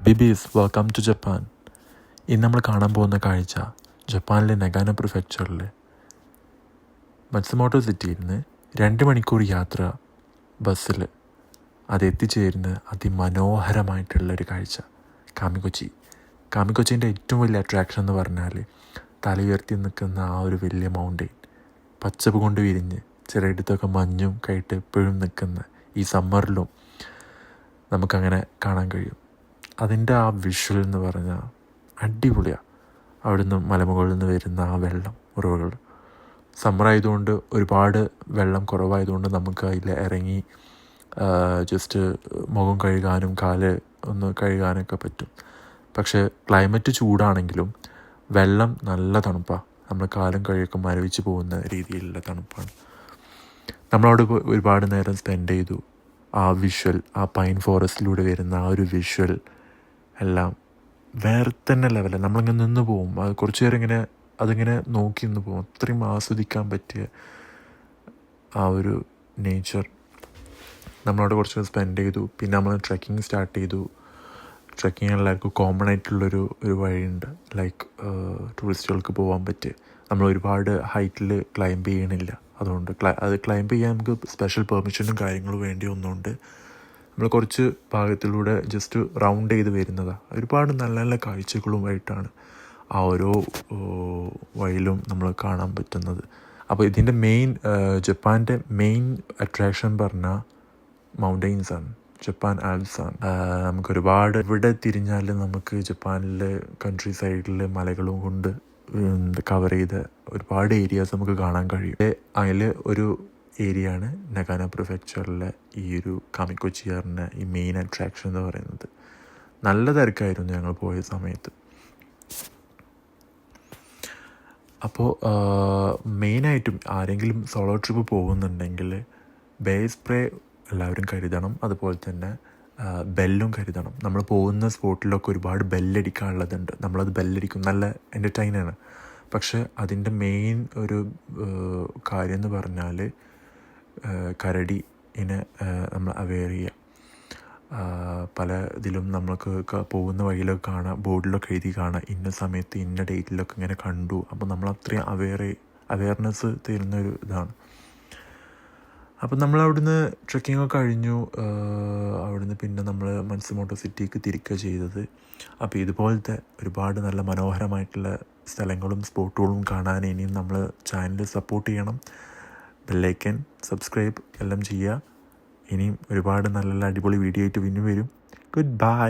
ഹബീബീസ് welcome to Japan. ഇന്ന് നമ്മൾ കാണാൻ പോകുന്ന കാഴ്ച ജപ്പാനിലെ നഗാനോ പ്രിഫെക്ചറിൽ മത്സുമോട്ടോ സിറ്റിയിൽ നിന്ന് 2 മണിക്കൂർ യാത്ര ബസ്സിൽ അതെത്തിച്ചേരുന്ന അതിമനോഹരമായിട്ടുള്ളൊരു കാഴ്ച കാമികൊച്ചി. കാമികൊച്ചിൻ്റെ ഏറ്റവും വലിയ അട്രാക്ഷൻ എന്ന് പറഞ്ഞാൽ തലയുയർത്തി നിൽക്കുന്ന ആ ഒരു വലിയ മൗണ്ടെയിൻ, പച്ചപ്പ് കൊണ്ട് വിരിഞ്ഞ് ചിലയിടത്തൊക്കെ മഞ്ഞും കയറ്റ് എപ്പോഴും നിൽക്കുന്ന ഈ സമ്മറിലും നമുക്കങ്ങനെ കാണാൻ കഴിയും. അതിൻ്റെ ആ വിഷ്വൽ എന്ന് പറഞ്ഞാൽ അടിപൊളിയാണ്. അവിടുന്ന് മലമുകളിൽ നിന്ന് വരുന്ന ആ വെള്ളം ഉറവുകൾ, സമ്മറായതുകൊണ്ട് ഒരുപാട് വെള്ളം കുറവായതുകൊണ്ട് നമുക്ക് അതിൽ ഇറങ്ങി ജസ്റ്റ് മുഖം കഴുകാനും കാല് ഒന്ന് കഴുകാനൊക്കെ പറ്റും. പക്ഷേ ക്ലൈമറ്റ് ചൂടാണെങ്കിലും വെള്ളം നല്ല തണുപ്പാണ്. നമ്മൾ കാലും കഴുകൊക്കെ മരവിച്ച് പോകുന്ന രീതിയിലുള്ള തണുപ്പാണ്. നമ്മളവിടെ ഒരുപാട് നേരം സ്പെൻഡ് ചെയ്തു. ആ വിഷ്വൽ, ആ പൈൻ ഫോറസ്റ്റിലൂടെ വരുന്ന ആ ഒരു വിഷ്വൽ എല്ലാം വേറെ തന്നെ ലെവലാണ്. നമ്മളിങ്ങനെ നിന്ന് പോകും, അത് കുറച്ച് നേരം അതിങ്ങനെ നോക്കി നിന്ന് പോകും. അത്രയും ആസ്വദിക്കാൻ പറ്റിയ ആ ഒരു നേച്ചർ നമ്മളവിടെ കുറച്ച് സ്പെൻഡ് ചെയ്തു. പിന്നെ നമ്മൾ ട്രെക്കിങ് സ്റ്റാർട്ട് ചെയ്തു. ട്രെക്കിങ് എല്ലാവർക്കും കോമൺ ആയിട്ടുള്ളൊരു വഴിയുണ്ട്, ലൈക്ക് ടൂറിസ്റ്റുകൾക്ക് പോകാൻ പറ്റിയ. നമ്മൾ ഒരുപാട് ഹൈറ്റിൽ ക്ലൈംബ് ചെയ്യണില്ല, അതുകൊണ്ട് അത് ക്ലൈംബ് ചെയ്യാൻ നമുക്ക് സ്പെഷ്യൽ പെർമിഷനും കാര്യങ്ങളും വേണ്ടി വന്നുകൊണ്ട് നമ്മൾ കുറച്ച് ഭാഗത്തിലൂടെ ജസ്റ്റ് റൗണ്ട് ചെയ്ത് വരുന്നതാണ്. ഒരുപാട് നല്ല നല്ല കാഴ്ചകളുമായിട്ടാണ് ആ ഓരോ വഴിയിലും നമ്മൾ കാണാൻ പറ്റുന്നത്. അപ്പോൾ ഇതിൻ്റെ ജപ്പാൻ്റെ മെയിൻ അട്രാക്ഷൻ പറഞ്ഞാൽ മൗണ്ടെയിൻസാണ്, ജപ്പാൻ ആൽപ്സാണ്. നമുക്കൊരുപാട് ഇവിടെ തിരിഞ്ഞാൽ നമുക്ക് ജപ്പാനിലെ കൺട്രി സൈഡിൽ മലകളും കൊണ്ട് കവർ ചെയ്ത ഒരുപാട് ഏരിയാസ് നമുക്ക് കാണാൻ കഴിയും. അതിൽ ഒരു ഏരിയയാണ് നഗാനോ പ്രിഫെക്ചറിലെ ഈ ഒരു കാമിക്കൊച്ചിയാറിൻ്റെ ഈ മെയിൻ അട്രാക്ഷൻ എന്ന് പറയുന്നത്. നല്ല തിരക്കായിരുന്നു ഞങ്ങൾ പോയ സമയത്ത്. അപ്പോൾ മെയിനായിട്ടും ആരെങ്കിലും സോളോ ട്രിപ്പ് പോകുന്നുണ്ടെങ്കിൽ ബേസ് സ്പ്രേ എല്ലാവരും കരുതണം. അതുപോലെ തന്നെ ബെല്ലും കരുതണം. നമ്മൾ പോകുന്ന സ്പോട്ടിലൊക്കെ ഒരുപാട് ബെല്ലടിക്കാനുള്ളതുണ്ട്. നമ്മളത് ബെല്ലടിക്കും, നല്ല എൻ്റർടൈനാണ്. പക്ഷെ അതിൻ്റെ മെയിൻ ഒരു കാര്യം എന്ന് പറഞ്ഞാൽ കരടിനെ നമ്മൾ അവെയർ ചെയ്യുക. പല ഇതിലും നമ്മൾക്ക് പോകുന്ന വഴിയിലൊക്കെ കാണാം, ബോർഡിലൊക്കെ എഴുതി കാണാം, ഇന്ന സമയത്ത് ഇന്ന ഡേറ്റിലൊക്കെ ഇങ്ങനെ കണ്ടു. അപ്പോൾ നമ്മൾ അത്രയും അവെയർനെസ് തരുന്നൊരു ഇതാണ്. അപ്പം നമ്മൾ അവിടുന്ന് ട്രെക്കിംഗ് ഒക്കെ കഴിഞ്ഞു. അവിടുന്ന് പിന്നെ നമ്മൾ മത്സുമോട്ടോ സിറ്റിക്ക് തിരിക്കുക ചെയ്തത്. അപ്പോൾ ഇതുപോലത്തെ ഒരുപാട് നല്ല മനോഹരമായിട്ടുള്ള സ്ഥലങ്ങളും സ്പോട്ടുകളും കാണാൻ ഇനിയും നമ്മൾ ചാനൽ സപ്പോർട്ട് ചെയ്യണം. ബെല്ലൈക്കൻ, സബ്സ്ക്രൈബ് എല്ലാം ചെയ്യുക. ഇനിയും ഒരുപാട് നല്ല നല്ല അടിപൊളി വീഡിയോ ആയിട്ട് പിന്നെ വരും. Good bye.